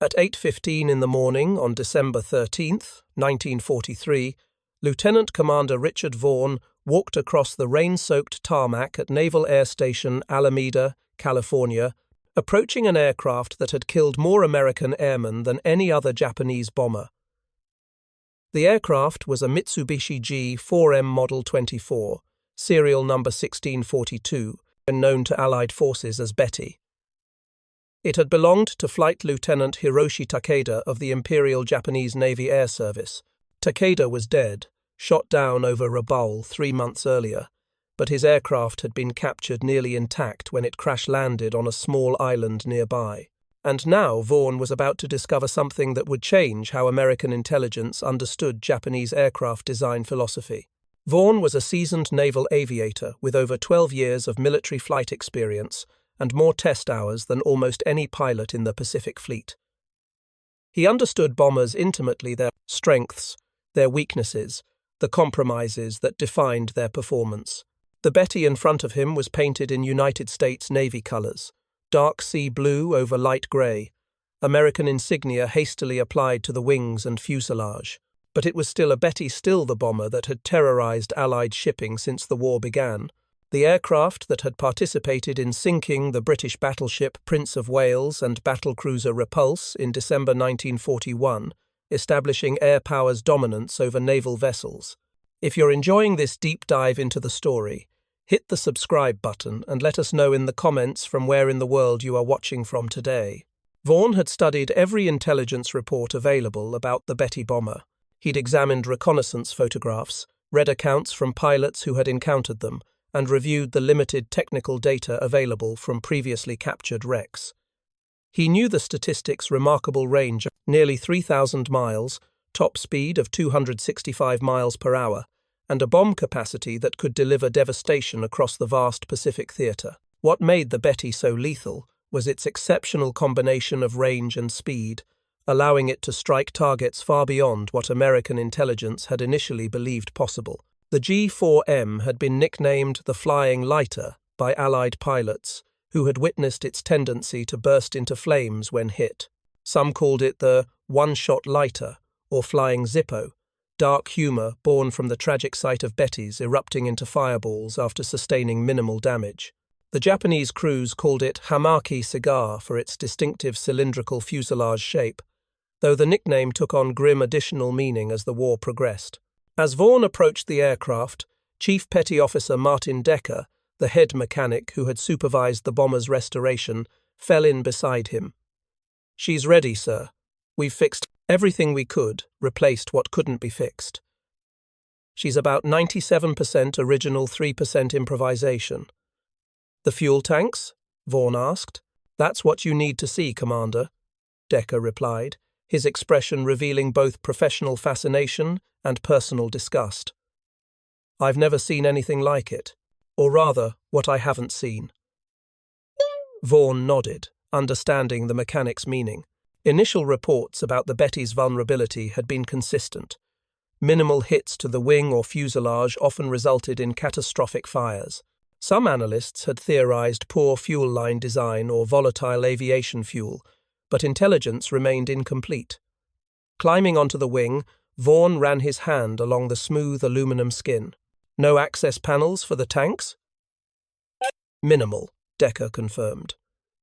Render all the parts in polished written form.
At 8:15 in the morning on December 13th, 1943, Lieutenant Commander Richard Vaughn walked across the rain-soaked tarmac at Naval Air Station Alameda, California, approaching an aircraft that had killed more American airmen than any other Japanese bomber. The aircraft was a Mitsubishi G4M Model 24, serial number 1642, and known to Allied forces as Betty. It had belonged to Flight Lieutenant Hiroshi Takeda of the Imperial Japanese Navy Air Service. Takeda was dead, shot down over Rabaul 3 months earlier, but his aircraft had been captured nearly intact when it crash-landed on a small island nearby. And now Vaughn was about to discover something that would change how American intelligence understood Japanese aircraft design philosophy. Vaughn was a seasoned naval aviator with over 12 years of military flight experience and more test hours than almost any pilot in the Pacific Fleet. He understood bombers intimately, their strengths, their weaknesses, the compromises that defined their performance. The Betty in front of him was painted in United States Navy colors, dark sea blue over light gray, American insignia hastily applied to the wings and fuselage. But it was still a Betty, still the bomber that had terrorized Allied shipping since the war began. The aircraft that had participated in sinking the British battleship Prince of Wales and battlecruiser Repulse in December 1941, establishing air power's dominance over naval vessels. If you're enjoying this deep dive into the story, hit the subscribe button and let us know in the comments from where in the world you are watching from today. Vaughn had studied every intelligence report available about the Betty bomber. He'd examined reconnaissance photographs, read accounts from pilots who had encountered them, and reviewed the limited technical data available from previously captured wrecks. He knew the statistics' remarkable range of nearly 3,000 miles, top speed of 265 miles per hour, and a bomb capacity that could deliver devastation across the vast Pacific theater. What made the Betty so lethal was its exceptional combination of range and speed, allowing it to strike targets far beyond what American intelligence had initially believed possible. The G4M had been nicknamed the Flying Lighter by Allied pilots, who had witnessed its tendency to burst into flames when hit. Some called it the one-shot lighter, or Flying Zippo, dark humor born from the tragic sight of Bettys erupting into fireballs after sustaining minimal damage. The Japanese crews called it Hamaki cigar for its distinctive cylindrical fuselage shape, though the nickname took on grim additional meaning as the war progressed. As Vaughn approached the aircraft, Chief Petty Officer Martin Decker, the head mechanic who had supervised the bomber's restoration, fell in beside him. "She's ready, sir. We've fixed everything we could, replaced what couldn't be fixed. She's about 97% original, 3% improvisation." "The fuel tanks?" Vaughn asked. "That's what you need to see, Commander," Decker replied, his expression revealing both professional fascination and personal disgust. "I've never seen anything like it. Or rather, what I haven't seen." Vaughn nodded, understanding the mechanic's meaning. Initial reports about the Betty's vulnerability had been consistent. Minimal hits to the wing or fuselage often resulted in catastrophic fires. Some analysts had theorized poor fuel line design or volatile aviation fuel, but intelligence remained incomplete. Climbing onto the wing, Vaughn ran his hand along the smooth aluminum skin. "No access panels for the tanks?" "Minimal," Decker confirmed.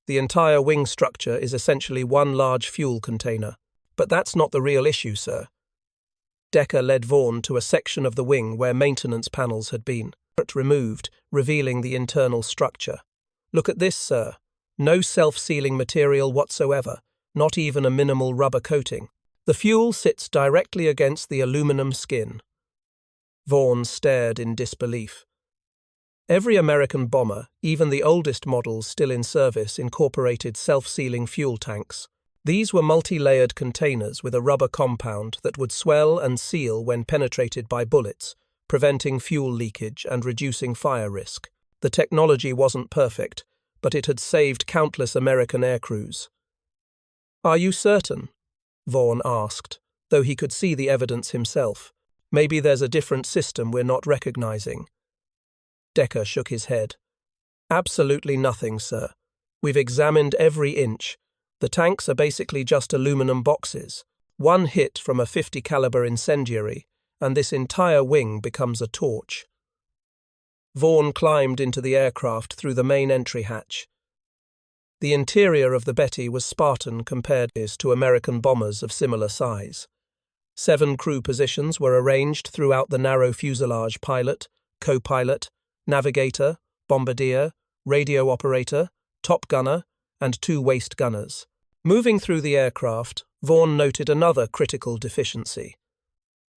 "The entire wing structure is essentially one large fuel container. But that's not the real issue, sir." Decker led Vaughn to a section of the wing where maintenance panels had been removed, revealing the internal structure. "Look at this, sir. No self-sealing material whatsoever, not even a minimal rubber coating. The fuel sits directly against the aluminum skin." Vaughn stared in disbelief. Every American bomber, even the oldest models still in service, incorporated self-sealing fuel tanks. These were multi-layered containers with a rubber compound that would swell and seal when penetrated by bullets, preventing fuel leakage and reducing fire risk. The technology wasn't perfect, but it had saved countless American aircrews. "Are you certain?" Vaughn asked, though he could see the evidence himself. "Maybe there's a different system we're not recognizing." Decker shook his head. "Absolutely nothing, sir. We've examined every inch. The tanks are basically just aluminum boxes. One hit from a .50 caliber incendiary, and this entire wing becomes a torch. Vaughn climbed into the aircraft through the main entry hatch. The interior of the Betty was Spartan compared to American bombers of similar size. 7 crew positions were arranged throughout the narrow fuselage: pilot, co-pilot, navigator, bombardier, radio operator, top gunner, and 2 waist gunners. Moving through the aircraft, Vaughn noted another critical deficiency.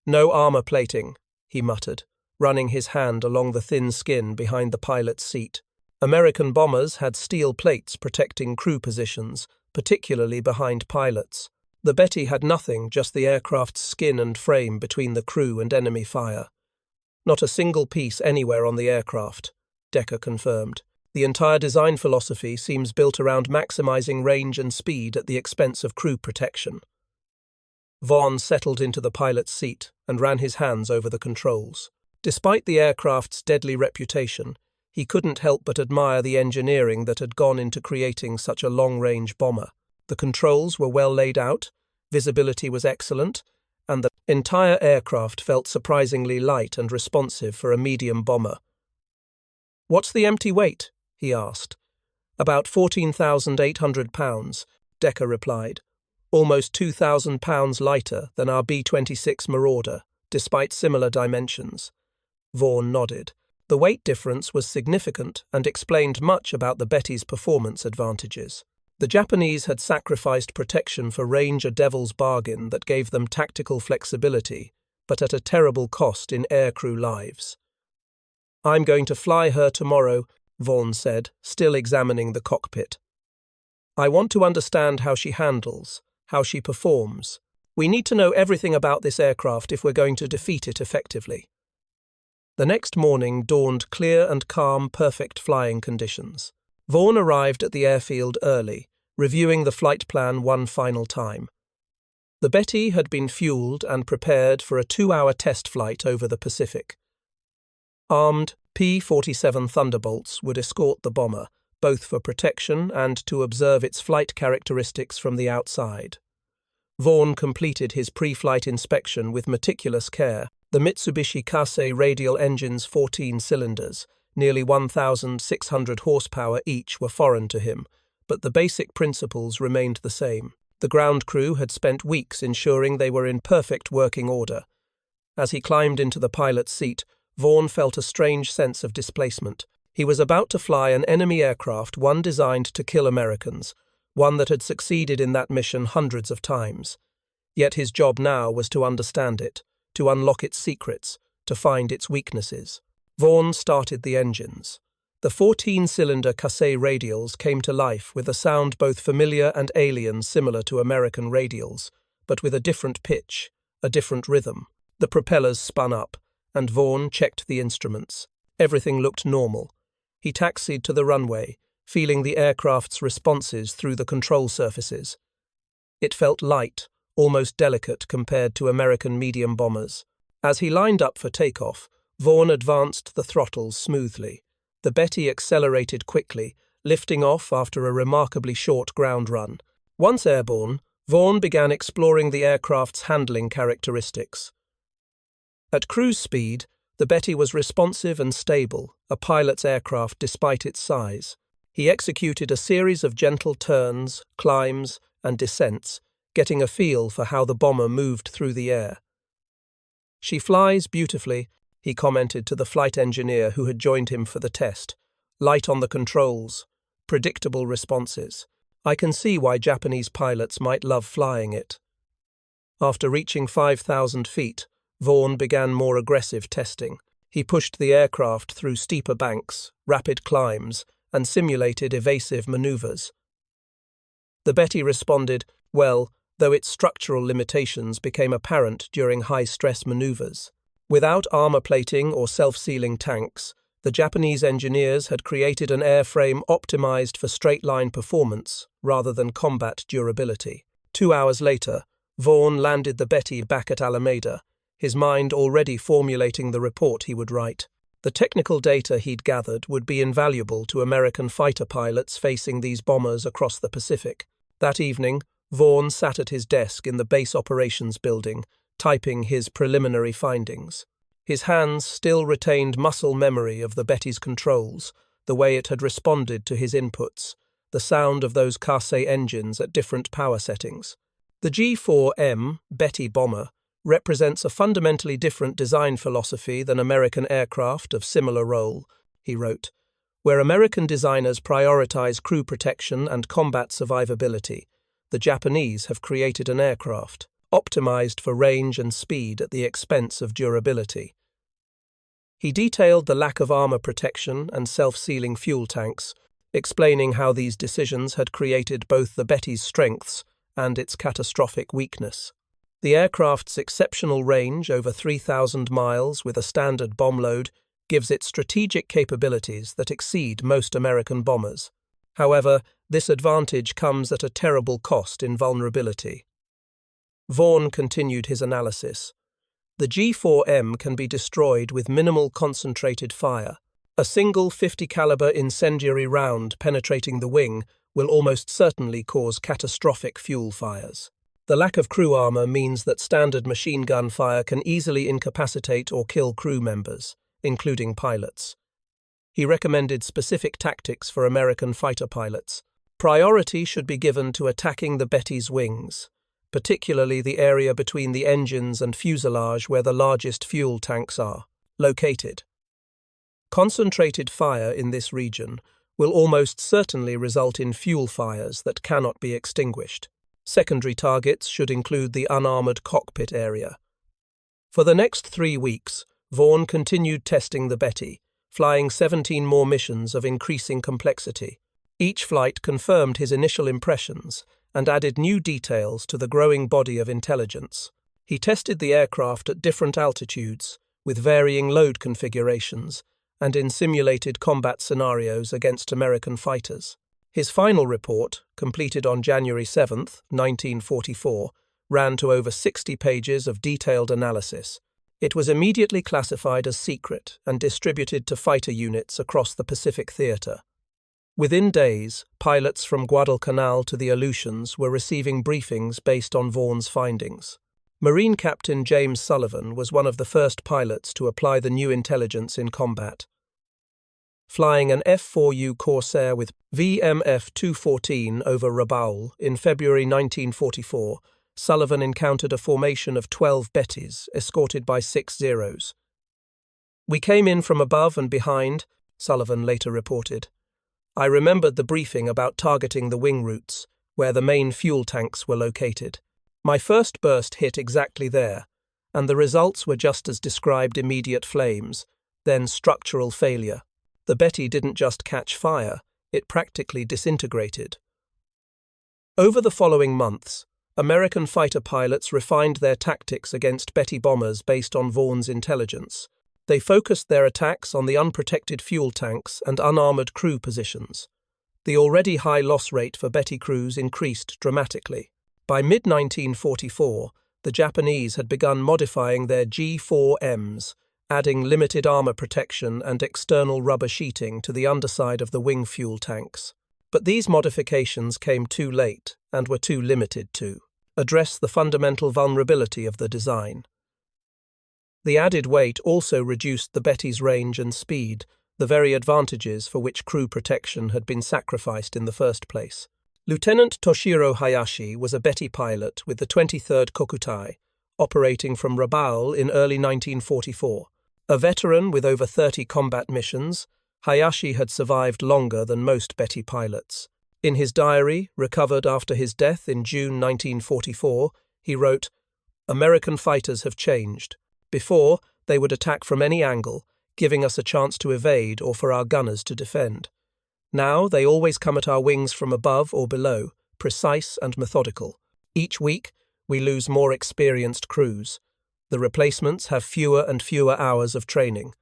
"No armor plating," he muttered, running his hand along the thin skin behind the pilot's seat. American bombers had steel plates protecting crew positions, particularly behind pilots. The Betty had nothing, just the aircraft's skin and frame between the crew and enemy fire. "Not a single piece anywhere on the aircraft," Decker confirmed. "The entire design philosophy seems built around maximizing range and speed at the expense of crew protection." Vaughn settled into the pilot's seat and ran his hands over the controls. Despite the aircraft's deadly reputation, he couldn't help but admire the engineering that had gone into creating such a long-range bomber. The controls were well laid out, visibility was excellent, and the entire aircraft felt surprisingly light and responsive for a medium bomber. "What's the empty weight?" he asked. "About 14,800 pounds, Decker replied. "Almost 2,000 pounds lighter than our B-26 Marauder, despite similar dimensions." Vaughn nodded. The weight difference was significant and explained much about the Betty's performance advantages. The Japanese had sacrificed protection for range, a devil's bargain that gave them tactical flexibility, but at a terrible cost in aircrew lives. "I'm going to fly her tomorrow," Vaughn said, still examining the cockpit. "I want to understand how she handles, how she performs. We need to know everything about this aircraft if we're going to defeat it effectively." The next morning dawned clear and calm, perfect flying conditions. Vaughn arrived at the airfield early, reviewing the flight plan one final time. The Betty had been fueled and prepared for a 2-hour test flight over the Pacific. Armed P-47 Thunderbolts would escort the bomber, both for protection and to observe its flight characteristics from the outside. Vaughn completed his pre-flight inspection with meticulous care. The Mitsubishi G4M radial engines, 14 cylinders, nearly 1,600 horsepower each, were foreign to him, but the basic principles remained the same. The ground crew had spent weeks ensuring they were in perfect working order. As he climbed into the pilot's seat, Vaughn felt a strange sense of displacement. He was about to fly an enemy aircraft, one designed to kill Americans, one that had succeeded in that mission hundreds of times. Yet his job now was to understand it, to unlock its secrets, to find its weaknesses. Vaughn started the engines. The 14-cylinder G4M radials came to life with a sound both familiar and alien, similar to American radials, but with a different pitch, a different rhythm. The propellers spun up, and Vaughn checked the instruments. Everything looked normal. He taxied to the runway, feeling the aircraft's responses through the control surfaces. It felt light, almost delicate compared to American medium bombers. As he lined up for takeoff, Vaughn advanced the throttles smoothly. The Betty accelerated quickly, lifting off after a remarkably short ground run. Once airborne, Vaughn began exploring the aircraft's handling characteristics. At cruise speed, the Betty was responsive and stable, a pilot's aircraft despite its size. He executed a series of gentle turns, climbs, and descents, getting a feel for how the bomber moved through the air. "She flies beautifully," he commented to the flight engineer who had joined him for the test. "Light on the controls, predictable responses. I can see why Japanese pilots might love flying it." After reaching 5,000 feet, Vaughn began more aggressive testing. He pushed the aircraft through steeper banks, rapid climbs, and simulated evasive maneuvers. The Betty responded well, though its structural limitations became apparent during high-stress maneuvers. Without armor plating or self-sealing tanks, the Japanese engineers had created an airframe optimized for straight-line performance rather than combat durability. 2 hours later, Vaughn landed the Betty back at Alameda, his mind already formulating the report he would write. The technical data he'd gathered would be invaluable to American fighter pilots facing these bombers across the Pacific. That evening, Vaughn sat at his desk in the base operations building, typing his preliminary findings. His hands still retained muscle memory of the Betty's controls, the way it had responded to his inputs, the sound of those Casey engines at different power settings. The G4M Betty bomber represents a fundamentally different design philosophy than American aircraft of similar role, he wrote. Where American designers prioritize crew protection and combat survivability, the Japanese have created an aircraft optimized for range and speed at the expense of durability. He detailed the lack of armor protection and self-sealing fuel tanks, explaining how these decisions had created both the Betty's strengths and its catastrophic weakness. The aircraft's exceptional range, over 3,000 miles with a standard bomb load, gives it strategic capabilities that exceed most American bombers. However, this advantage comes at a terrible cost in vulnerability. Vaughn continued his analysis. The G4M can be destroyed with minimal concentrated fire. A single 50 caliber incendiary round penetrating the wing will almost certainly cause catastrophic fuel fires. The lack of crew armor means that standard machine gun fire can easily incapacitate or kill crew members, including pilots. He recommended specific tactics for American fighter pilots. Priority should be given to attacking the Betty's wings, particularly the area between the engines and fuselage where the largest fuel tanks are located. Concentrated fire in this region will almost certainly result in fuel fires that cannot be extinguished. Secondary targets should include the unarmored cockpit area. For the next 3 weeks, Vaughn continued testing the Betty, flying 17 more missions of increasing complexity. Each flight confirmed his initial impressions and added new details to the growing body of intelligence. He tested the aircraft at different altitudes, with varying load configurations, and in simulated combat scenarios against American fighters. His final report, completed on January 7, 1944, ran to over 60 pages of detailed analysis. It was immediately classified as secret and distributed to fighter units across the Pacific Theater. Within days, pilots from Guadalcanal to the Aleutians were receiving briefings based on Vaughn's findings. Marine Captain James Sullivan was one of the first pilots to apply the new intelligence in combat. Flying an F-4U Corsair with VMF 214 over Rabaul in February 1944, Sullivan encountered a formation of 12 Bettys, escorted by 6 Zeros. "We came in from above and behind," Sullivan later reported. "I remembered the briefing about targeting the wing routes, where the main fuel tanks were located. My first burst hit exactly there, and the results were just as described: immediate flames, then structural failure. The Betty didn't just catch fire, it practically disintegrated." Over the following months, American fighter pilots refined their tactics against Betty bombers based on Vaughn's intelligence. They focused their attacks on the unprotected fuel tanks and unarmored crew positions. The already high loss rate for Betty crews increased dramatically. By mid-1944, the Japanese had begun modifying their G4Ms, adding limited armor protection and external rubber sheeting to the underside of the wing fuel tanks. But these modifications came too late and were too limited to address the fundamental vulnerability of the design. The added weight also reduced the Betty's range and speed, the very advantages for which crew protection had been sacrificed in the first place. Lieutenant Toshiro Hayashi was a Betty pilot with the 23rd Kokutai, operating from Rabaul in early 1944. A veteran with over 30 combat missions, Hayashi had survived longer than most Betty pilots. In his diary, recovered after his death in June 1944, he wrote, "American fighters have changed. Before, they would attack from any angle, giving us a chance to evade or for our gunners to defend. Now they always come at our wings from above or below, precise and methodical. Each week, we lose more experienced crews. The replacements have fewer and fewer hours of training."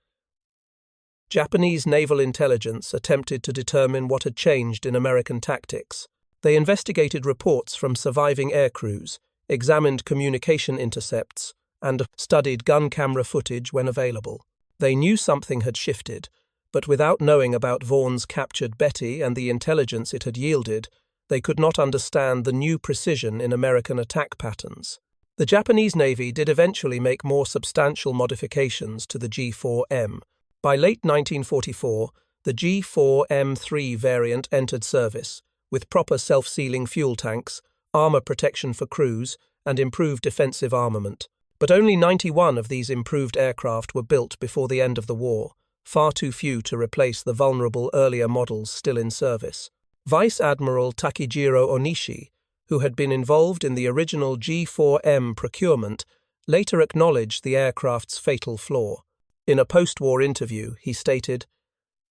Japanese naval intelligence attempted to determine what had changed in American tactics. They investigated reports from surviving air crews, examined communication intercepts, and studied gun camera footage when available. They knew something had shifted, but without knowing about Vaughn's captured Betty and the intelligence it had yielded, They could not understand the new precision in American attack patterns. The Japanese Navy did eventually make more substantial modifications to the G4M. By late 1944, the G4M3 variant entered service, with proper self-sealing fuel tanks, armor protection for crews, and improved defensive armament. But only 91 of these improved aircraft were built before the end of the war, far too few to replace the vulnerable earlier models still in service. Vice Admiral Takejiro Onishi, who had been involved in the original G4M procurement, later acknowledged the aircraft's fatal flaw. In a post-war interview, he stated,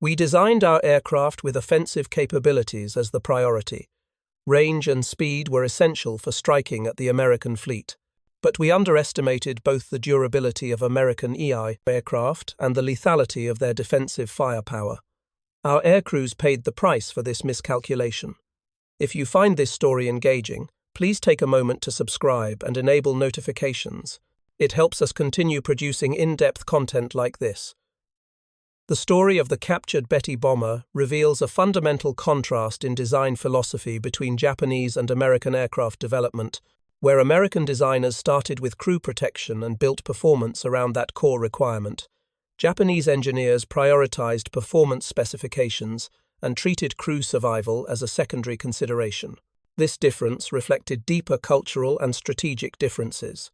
"We designed our aircraft with offensive capabilities as the priority. Range and speed were essential for striking at the American fleet. But we underestimated both the durability of American EI aircraft and the lethality of their defensive firepower. Our aircrews paid the price for this miscalculation." If you find this story engaging, please take a moment to subscribe and enable notifications. It helps us continue producing in-depth content like this. The story of the captured Betty bomber reveals a fundamental contrast in design philosophy between Japanese and American aircraft development, where American designers started with crew protection and built performance around that core requirement. Japanese engineers prioritized performance specifications and treated crew survival as a secondary consideration. This difference reflected deeper cultural and strategic differences.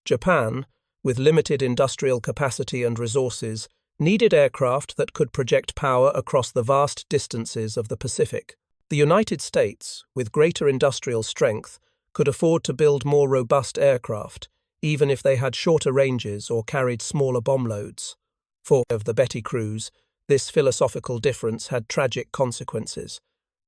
Japan, with limited industrial capacity and resources, needed aircraft that could project power across the vast distances of the Pacific. The United States, with greater industrial strength, could afford to build more robust aircraft, even if they had shorter ranges or carried smaller bomb loads. For the Betty crews, this philosophical difference had tragic consequences.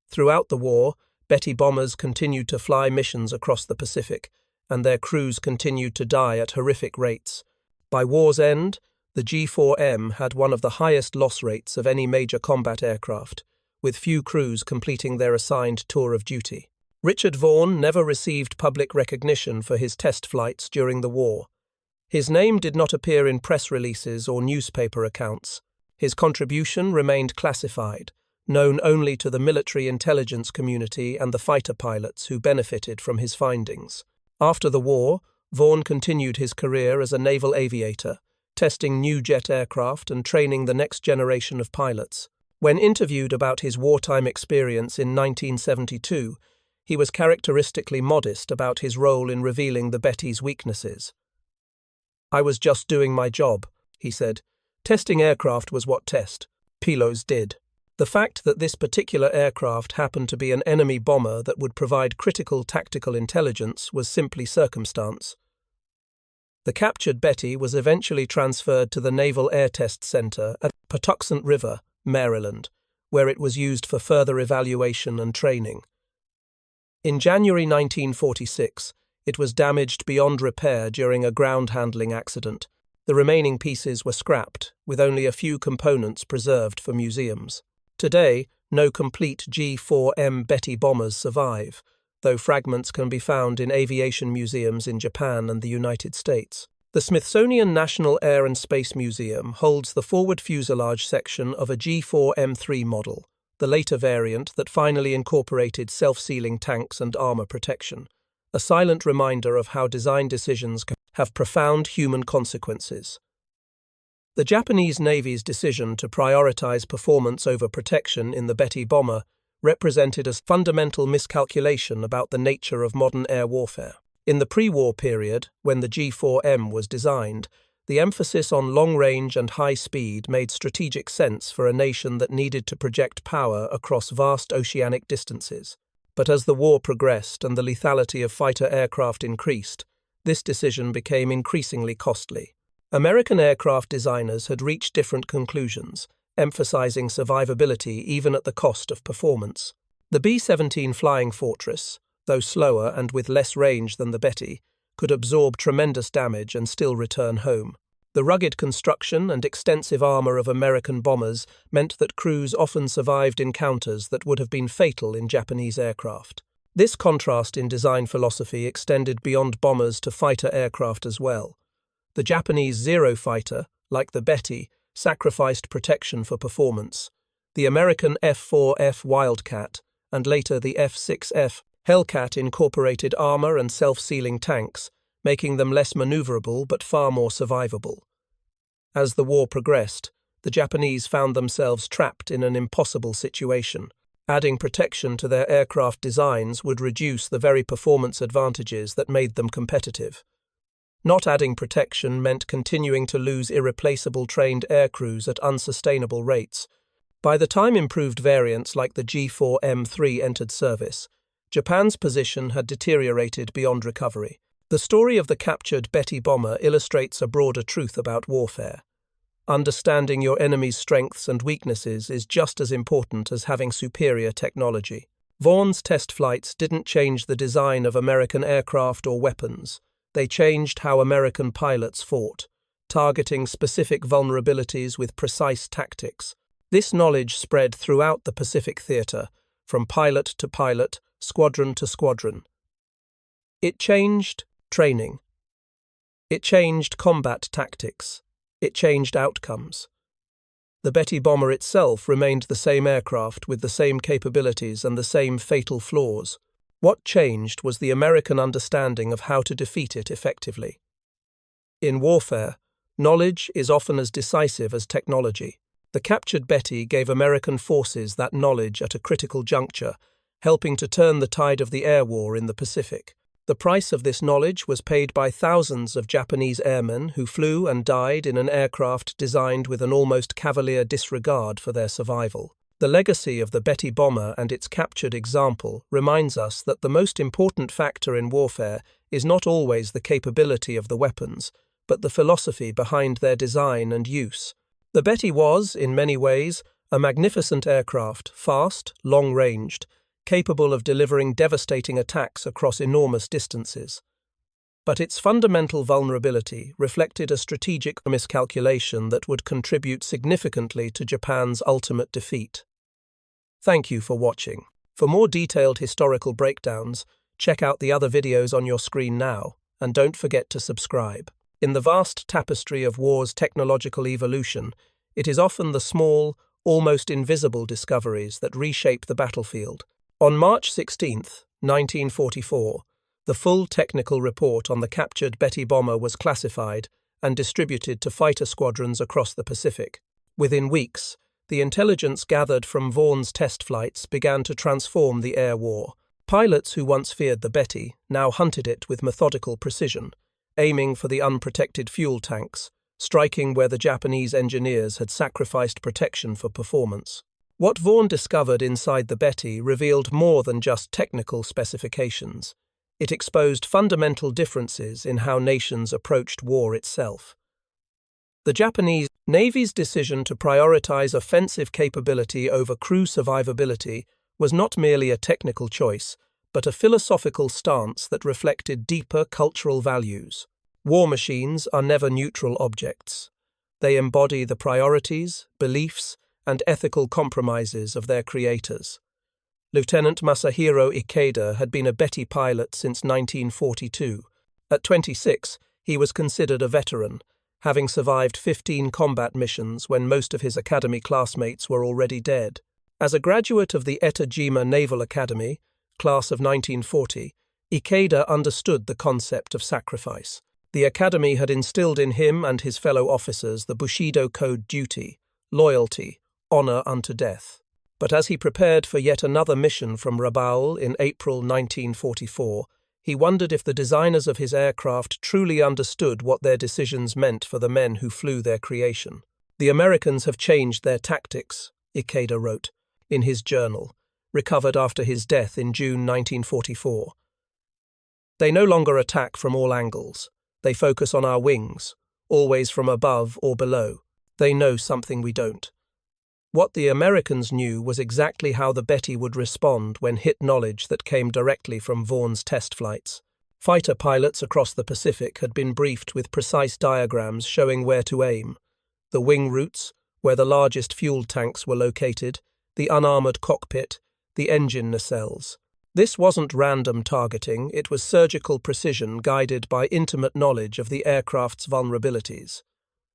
Throughout the war, Betty bombers continued to fly missions across the Pacific, and their crews continued to die at horrific rates. By war's end, the G4M had one of the highest loss rates of any major combat aircraft, with few crews completing their assigned tour of duty. Richard Vaughn never received public recognition for his test flights during the war. His name did not appear in press releases or newspaper accounts. His contribution remained classified, known only to the military intelligence community and the fighter pilots who benefited from his findings. After the war, Vaughn continued his career as a naval aviator, testing new jet aircraft and training the next generation of pilots. When interviewed about his wartime experience in 1972, he was characteristically modest about his role in revealing the Betty's weaknesses. "I was just doing my job," he said. "Testing aircraft was what pilots did." The fact that this particular aircraft happened to be an enemy bomber that would provide critical tactical intelligence was simply circumstance. The captured Betty was eventually transferred to the Naval Air Test Center at Patuxent River, Maryland, where it was used for further evaluation and training. In January 1946, it was damaged beyond repair during a ground handling accident. The remaining pieces were scrapped, with only a few components preserved for museums. Today, no complete G4M Betty bombers survive, though fragments can be found in aviation museums in Japan and the United States. The Smithsonian National Air and Space Museum holds the forward fuselage section of a G4M3 model, the later variant that finally incorporated self-sealing tanks and armor protection, a silent reminder of how design decisions can have profound human consequences. The Japanese Navy's decision to prioritize performance over protection in the Betty bomber represented a fundamental miscalculation about the nature of modern air warfare. In the pre-war period, when the G4M was designed, the emphasis on long range and high speed made strategic sense for a nation that needed to project power across vast oceanic distances. But as the war progressed and the lethality of fighter aircraft increased, this decision became increasingly costly. American aircraft designers had reached different conclusions, emphasizing survivability even at the cost of performance. The B-17 Flying Fortress, though slower and with less range than the Betty, could absorb tremendous damage and still return home. The rugged construction and extensive armor of American bombers meant that crews often survived encounters that would have been fatal in Japanese aircraft. This contrast in design philosophy extended beyond bombers to fighter aircraft as well. The Japanese Zero fighter, like the Betty, sacrificed protection for performance. The American F-4F Wildcat, and later the F-6F, Hellcat incorporated armor and self-sealing tanks, making them less maneuverable but far more survivable. As the war progressed, the Japanese found themselves trapped in an impossible situation. Adding protection to their aircraft designs would reduce the very performance advantages that made them competitive. Not adding protection meant continuing to lose irreplaceable trained aircrews at unsustainable rates. By the time improved variants like the G4M3 entered service, Japan's position had deteriorated beyond recovery. The story of the captured Betty bomber illustrates a broader truth about warfare. Understanding your enemy's strengths and weaknesses is just as important as having superior technology. Vaughn's test flights didn't change the design of American aircraft or weapons. They changed how American pilots fought, targeting specific vulnerabilities with precise tactics. This knowledge spread throughout the Pacific theater, from pilot to pilot, squadron to squadron. It changed training. It changed combat tactics. It changed outcomes. The Betty bomber itself remained the same aircraft with the same capabilities and the same fatal flaws. What changed was the American understanding of how to defeat it effectively. In warfare, knowledge is often as decisive as technology. The captured Betty gave American forces that knowledge at a critical juncture, helping to turn the tide of the air war in the Pacific. The price of this knowledge was paid by thousands of Japanese airmen who flew and died in an aircraft designed with an almost cavalier disregard for their survival. The legacy of the Betty bomber and its captured example reminds us that the most important factor in warfare is not always the capability of the weapons, but the philosophy behind their design and use. The Betty was, in many ways, a magnificent aircraft, fast, long-ranged, capable of delivering devastating attacks across enormous distances. But its fundamental vulnerability reflected a strategic miscalculation that would contribute significantly to Japan's ultimate defeat. Thank you for watching. For more detailed historical breakdowns, check out the other videos on your screen now, and don't forget to subscribe. In the vast tapestry of war's technological evolution, it is often the small, almost invisible discoveries that reshape the battlefield. On March 16, 1944, the full technical report on the captured Betty bomber was classified and distributed to fighter squadrons across the Pacific. Within weeks, the intelligence gathered from Vaughn's test flights began to transform the air war. Pilots who once feared the Betty now hunted it with methodical precision, aiming for the unprotected fuel tanks, striking where the Japanese engineers had sacrificed protection for performance. What Vaughn discovered inside the Betty revealed more than just technical specifications. It exposed fundamental differences in how nations approached war itself. The Japanese Navy's decision to prioritize offensive capability over crew survivability was not merely a technical choice, but a philosophical stance that reflected deeper cultural values. War machines are never neutral objects. They embody the priorities, beliefs, and ethical compromises of their creators. Lieutenant Masahiro Ikeda had been a Betty pilot since 1942. At 26, he was considered a veteran, having survived 15 combat missions when most of his academy classmates were already dead. As a graduate of the Etajima Naval Academy, class of 1940, Ikeda understood the concept of sacrifice. The academy had instilled in him and his fellow officers the Bushido Code duty, loyalty, honor unto death. But as he prepared for yet another mission from Rabaul in April 1944, he wondered if the designers of his aircraft truly understood what their decisions meant for the men who flew their creation. "The Americans have changed their tactics," Ikeda wrote in his journal, recovered after his death in June 1944. "They no longer attack from all angles. They focus on our wings, always from above or below. They know something we don't." What the Americans knew was exactly how the Betty would respond when hit knowledge that came directly from Vaughn's test flights. Fighter pilots across the Pacific had been briefed with precise diagrams showing where to aim: the wing routes, where the largest fuel tanks were located, the unarmored cockpit, the engine nacelles. This wasn't random targeting, it was surgical precision guided by intimate knowledge of the aircraft's vulnerabilities.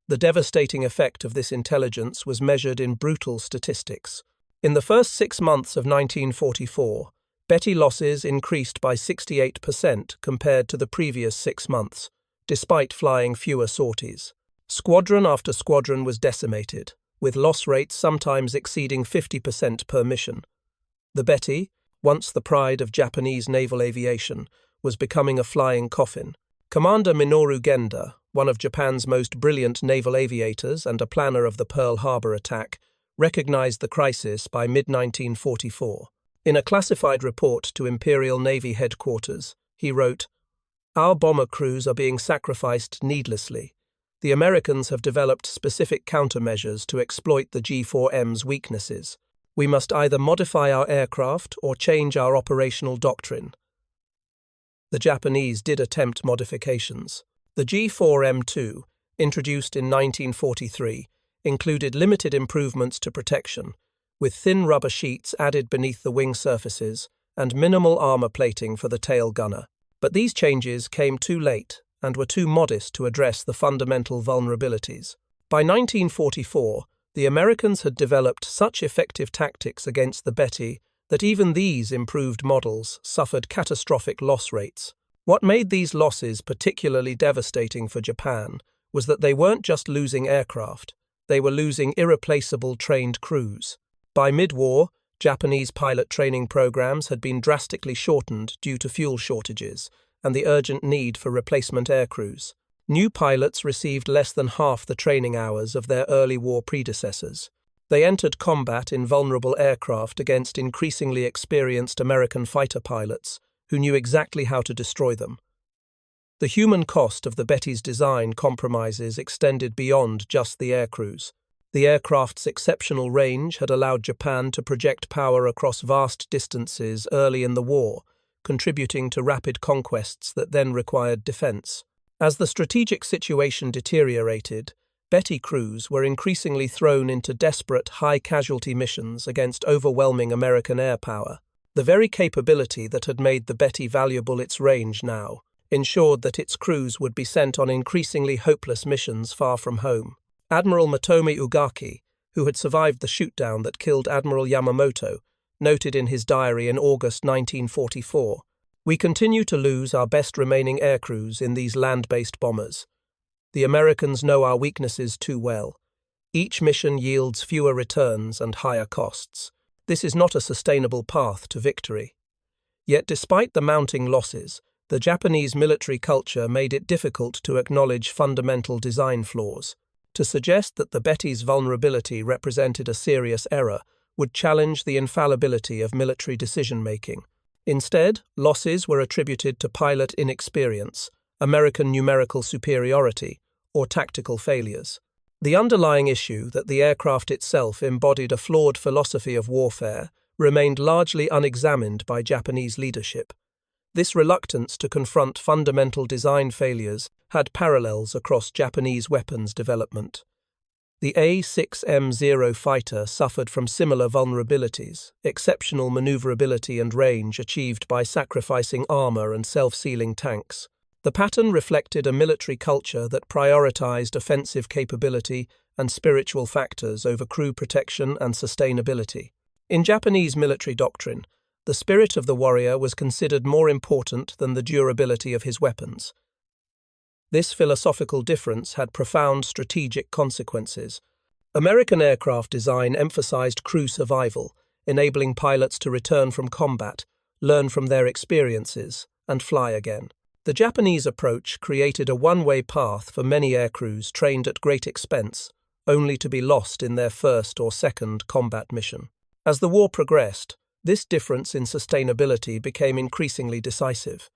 The devastating effect of this intelligence was measured in brutal statistics. In the first 6 months of 1944, Betty losses increased by 68% compared to the previous 6 months, despite flying fewer sorties. Squadron after squadron was decimated, with loss rates sometimes exceeding 50% per mission. The Betty, once the pride of Japanese naval aviation, was becoming a flying coffin. Commander Minoru Genda, one of Japan's most brilliant naval aviators and a planner of the Pearl Harbor attack, recognized the crisis by mid-1944. In a classified report to Imperial Navy headquarters, he wrote, "Our bomber crews are being sacrificed needlessly. The Americans have developed specific countermeasures to exploit the G4M's weaknesses. We must either modify our aircraft or change our operational doctrine." The Japanese did attempt modifications. The G4M2, introduced in 1943, included limited improvements to protection, with thin rubber sheets added beneath the wing surfaces and minimal armor plating for the tail gunner. But these changes came too late and were too modest to address the fundamental vulnerabilities. By 1944, the Americans had developed such effective tactics against the Betty that even these improved models suffered catastrophic loss rates. What made these losses particularly devastating for Japan was that they weren't just losing aircraft, they were losing irreplaceable trained crews. By mid-war, Japanese pilot training programs had been drastically shortened due to fuel shortages and the urgent need for replacement aircrews. New pilots received less than half the training hours of their early war predecessors. They entered combat in vulnerable aircraft against increasingly experienced American fighter pilots who knew exactly how to destroy them. The human cost of the Betty's design compromises extended beyond just the aircrews. The aircraft's exceptional range had allowed Japan to project power across vast distances early in the war, contributing to rapid conquests that then required defense. As the strategic situation deteriorated, Betty crews were increasingly thrown into desperate, high-casualty missions against overwhelming American air power. The very capability that had made the Betty valuable its range now ensured that its crews would be sent on increasingly hopeless missions far from home. Admiral Motomi Ugaki, who had survived the shootdown that killed Admiral Yamamoto, noted in his diary in August 1944, "We continue to lose our best remaining aircrews in these land-based bombers. The Americans know our weaknesses too well. Each mission yields fewer returns and higher costs. This is not a sustainable path to victory." Yet despite the mounting losses, the Japanese military culture made it difficult to acknowledge fundamental design flaws. To suggest that the Betty's vulnerability represented a serious error would challenge the infallibility of military decision-making. Instead, losses were attributed to pilot inexperience, American numerical superiority, or tactical failures. The underlying issue that the aircraft itself embodied a flawed philosophy of warfare remained largely unexamined by Japanese leadership. This reluctance to confront fundamental design failures had parallels across Japanese weapons development. The A6M0 fighter suffered from similar vulnerabilities, exceptional maneuverability and range achieved by sacrificing armor and self-sealing tanks. The pattern reflected a military culture that prioritized offensive capability and spiritual factors over crew protection and sustainability. In Japanese military doctrine, the spirit of the warrior was considered more important than the durability of his weapons. This philosophical difference had profound strategic consequences. American aircraft design emphasized crew survival, enabling pilots to return from combat, learn from their experiences, and fly again. The Japanese approach created a one-way path for many aircrews trained at great expense, only to be lost in their first or second combat mission. As the war progressed, this difference in sustainability became increasingly decisive.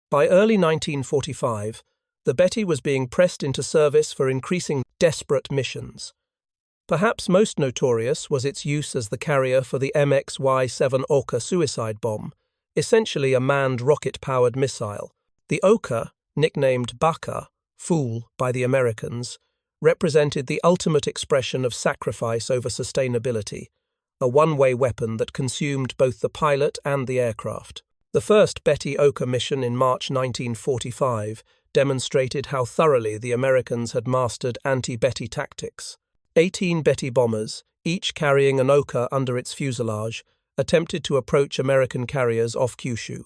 By early 1945, the Betty was being pressed into service for increasing desperate missions. Perhaps most notorious was its use as the carrier for the MXY-7 Oka suicide bomb, essentially a manned rocket-powered missile. The Oka, nicknamed Baka, fool by the Americans, represented the ultimate expression of sacrifice over sustainability, a one-way weapon that consumed both the pilot and the aircraft. The first Betty Oka mission in March 1945 demonstrated how thoroughly the Americans had mastered anti-Betty tactics. 18 Betty bombers, each carrying an Oka under its fuselage, attempted to approach American carriers off Kyushu.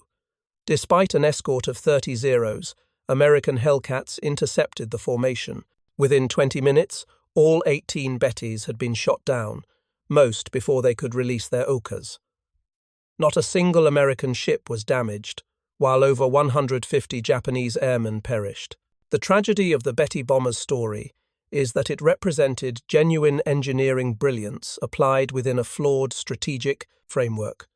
Despite an escort of 30 Zeros, American Hellcats intercepted the formation. Within 20 minutes, all 18 Bettys had been shot down, most before they could release their Okas. Not a single American ship was damaged, while over 150 Japanese airmen perished. The tragedy of the Betty bomber's story is that it represented genuine engineering brilliance applied within a flawed strategic framework.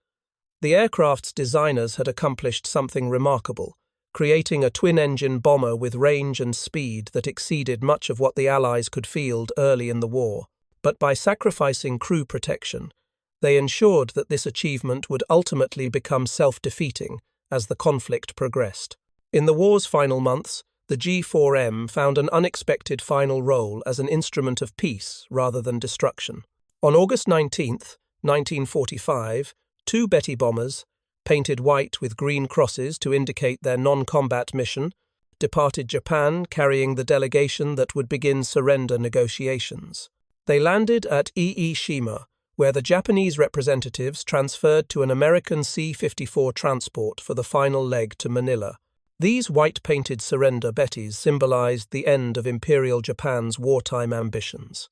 The aircraft's designers had accomplished something remarkable, creating a twin-engine bomber with range and speed that exceeded much of what the Allies could field early in the war. But by sacrificing crew protection, they ensured that this achievement would ultimately become self-defeating as the conflict progressed. In the war's final months, the G4M found an unexpected final role as an instrument of peace rather than destruction. On August 19, 1945, two Betty bombers, painted white with green crosses to indicate their non-combat mission, departed Japan carrying the delegation that would begin surrender negotiations. They landed at Iishima, where the Japanese representatives transferred to an American C-54 transport for the final leg to Manila. These white-painted surrender Bettys symbolized the end of Imperial Japan's wartime ambitions.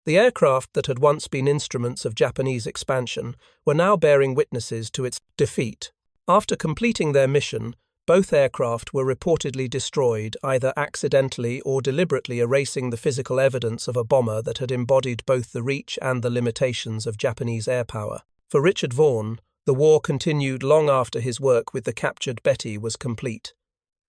The aircraft that had once been instruments of Japanese expansion were now bearing witnesses to its defeat. After completing their mission, both aircraft were reportedly destroyed, either accidentally or deliberately erasing the physical evidence of a bomber that had embodied both the reach and the limitations of Japanese air power. For Richard Vaughn, the war continued long after his work with the captured Betty was complete.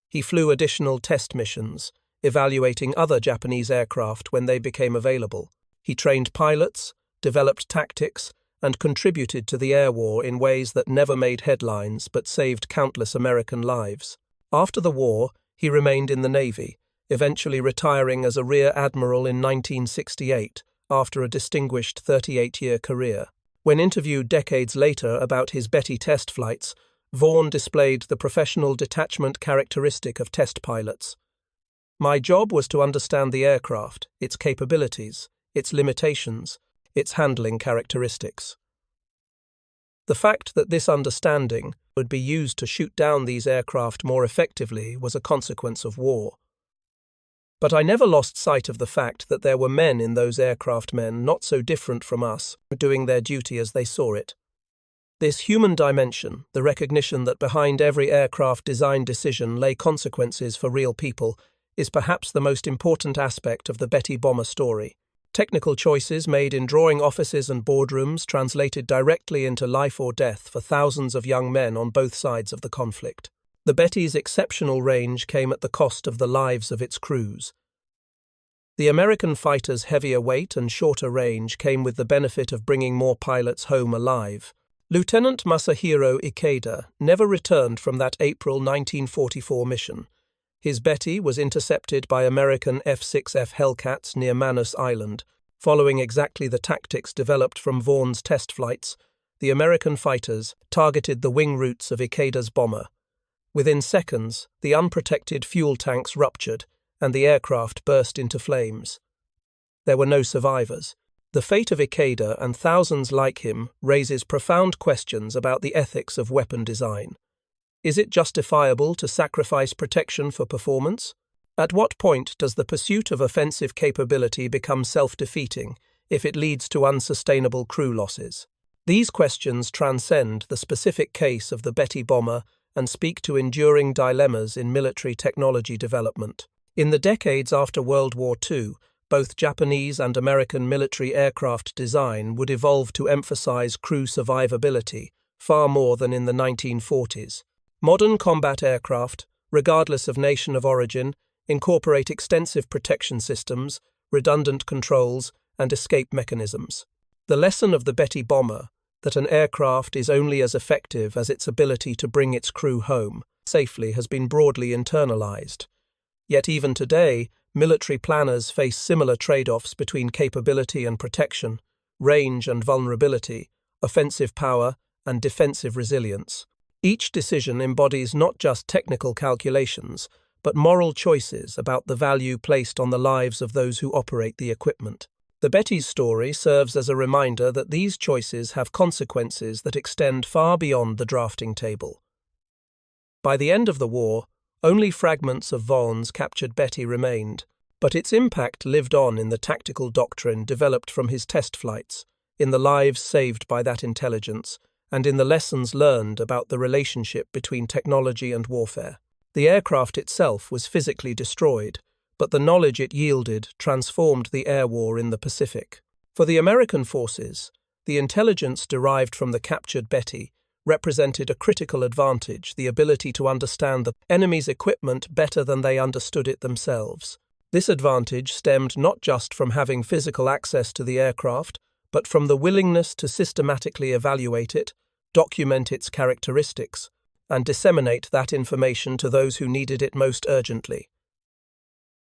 He flew additional test missions, evaluating other Japanese aircraft when they became available. He trained pilots, developed tactics, and contributed to the air war in ways that never made headlines but saved countless American lives. After the war, he remained in the Navy, eventually retiring as a Rear Admiral in 1968 after a distinguished 38-year career. When interviewed decades later about his Betty test flights, Vaughn displayed the professional detachment characteristic of test pilots. "My job was to understand the aircraft, its capabilities, its limitations, its handling characteristics." The fact that this understanding would be used to shoot down these aircraft more effectively was a consequence of war. But I never lost sight of the fact that there were men in those aircraft men not so different from us, doing their duty as they saw it. This human dimension, the recognition that behind every aircraft design decision lay consequences for real people, is perhaps the most important aspect of the Betty bomber story. Technical choices made in drawing offices and boardrooms translated directly into life or death for thousands of young men on both sides of the conflict. The Betty's exceptional range came at the cost of the lives of its crews. The American fighter's heavier weight and shorter range came with the benefit of bringing more pilots home alive. Lieutenant Masahiro Ikeda never returned from that April 1944 mission. His Betty was intercepted by American F-6F Hellcats near Manus Island. Following exactly the tactics developed from Vaughn's test flights, the American fighters targeted the wing roots of Ikeda's bomber. Within seconds, the unprotected fuel tanks ruptured, and the aircraft burst into flames. There were no survivors. The fate of Ikeda and thousands like him raises profound questions about the ethics of weapon design. Is it justifiable to sacrifice protection for performance? At what point does the pursuit of offensive capability become self-defeating if it leads to unsustainable crew losses? These questions transcend the specific case of the Betty bomber and speak to enduring dilemmas in military technology development. In the decades after World War II, both Japanese and American military aircraft design would evolve to emphasize crew survivability far more than in the 1940s. Modern combat aircraft, regardless of nation of origin, incorporate extensive protection systems, redundant controls, and escape mechanisms. The lesson of the Betty bomber, that an aircraft is only as effective as its ability to bring its crew home safely, has been broadly internalized. Yet even today, military planners face similar trade-offs between capability and protection, range and vulnerability, offensive power and defensive resilience. Each decision embodies not just technical calculations, but moral choices about the value placed on the lives of those who operate the equipment. The Betty's story serves as a reminder that these choices have consequences that extend far beyond the drafting table. By the end of the war, only fragments of Vaughn's captured Betty remained, but its impact lived on in the tactical doctrine developed from his test flights, in the lives saved by that intelligence, and in the lessons learned about the relationship between technology and warfare. The aircraft itself was physically destroyed, but the knowledge it yielded transformed the air war in the Pacific. For the American forces, the intelligence derived from the captured Betty represented a critical advantage, the ability to understand the enemy's equipment better than they understood it themselves. This advantage stemmed not just from having physical access to the aircraft, but from the willingness to systematically evaluate it, document its characteristics, and disseminate that information to those who needed it most urgently.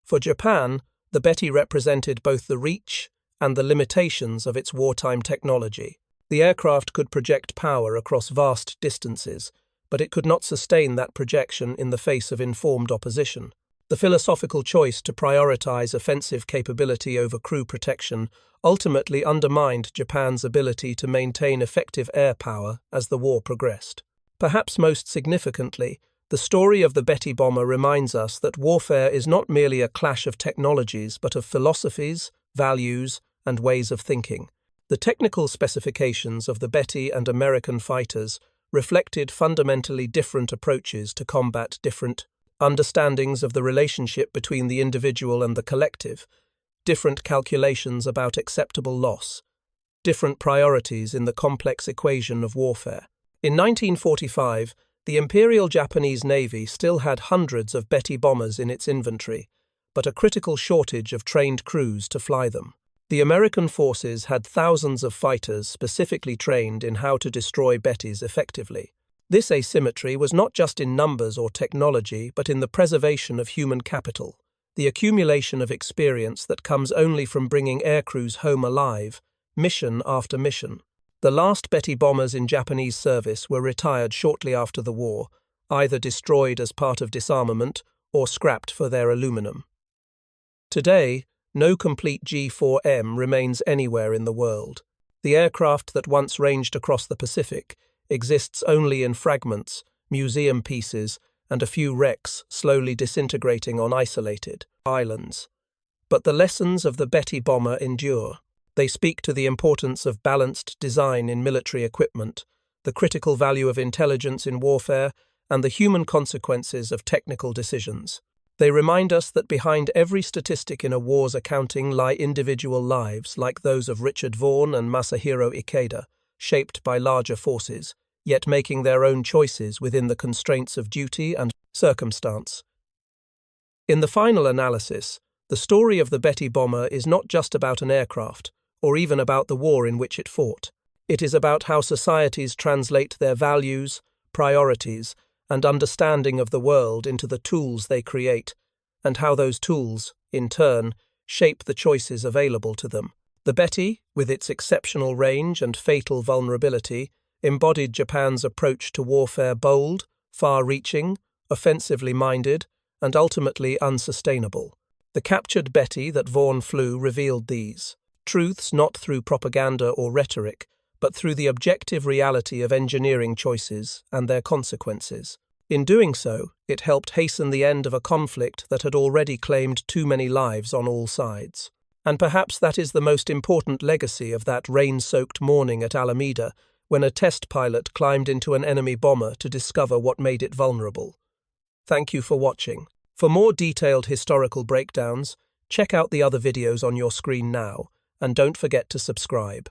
For Japan, the Betty represented both the reach and the limitations of its wartime technology. The aircraft could project power across vast distances, but it could not sustain that projection in the face of informed opposition. The philosophical choice to prioritize offensive capability over crew protection ultimately undermined Japan's ability to maintain effective air power as the war progressed. Perhaps most significantly, the story of the Betty bomber reminds us that warfare is not merely a clash of technologies, but of philosophies, values, and ways of thinking. The technical specifications of the Betty and American fighters reflected fundamentally different approaches to combat, different understandings of the relationship between the individual and the collective, different calculations about acceptable loss, different priorities in the complex equation of warfare. In 1945, the Imperial Japanese Navy still had hundreds of Betty bombers in its inventory, but a critical shortage of trained crews to fly them. The American forces had thousands of fighters specifically trained in how to destroy Bettys effectively. This asymmetry was not just in numbers or technology, but in the preservation of human capital, the accumulation of experience that comes only from bringing aircrews home alive, mission after mission. The last Betty bombers in Japanese service were retired shortly after the war, either destroyed as part of disarmament or scrapped for their aluminum. Today, no complete G4M remains anywhere in the world. The aircraft that once ranged across the Pacific exists only in fragments, museum pieces, and a few wrecks slowly disintegrating on isolated islands. But the lessons of the Betty bomber endure. They speak to the importance of balanced design in military equipment, the critical value of intelligence in warfare, and the human consequences of technical decisions. They remind us that behind every statistic in a war's accounting lie individual lives like those of Richard Vaughn and Masahiro Ikeda, shaped by larger forces, yet making their own choices within the constraints of duty and circumstance. In the final analysis, the story of the Betty bomber is not just about an aircraft, or even about the war in which it fought. It is about how societies translate their values, priorities, and understanding of the world into the tools they create, and how those tools, in turn, shape the choices available to them. The Betty, with its exceptional range and fatal vulnerability, embodied Japan's approach to warfare: bold, far-reaching, offensively minded, and ultimately unsustainable. The captured Betty that Vaughn flew revealed these truths not through propaganda or rhetoric, but through the objective reality of engineering choices and their consequences. In doing so, it helped hasten the end of a conflict that had already claimed too many lives on all sides. And perhaps that is the most important legacy of that rain-soaked morning at Alameda, when a test pilot climbed into an enemy bomber to discover what made it vulnerable. Thank you for watching. For more detailed historical breakdowns, check out the other videos on your screen now, and don't forget to subscribe.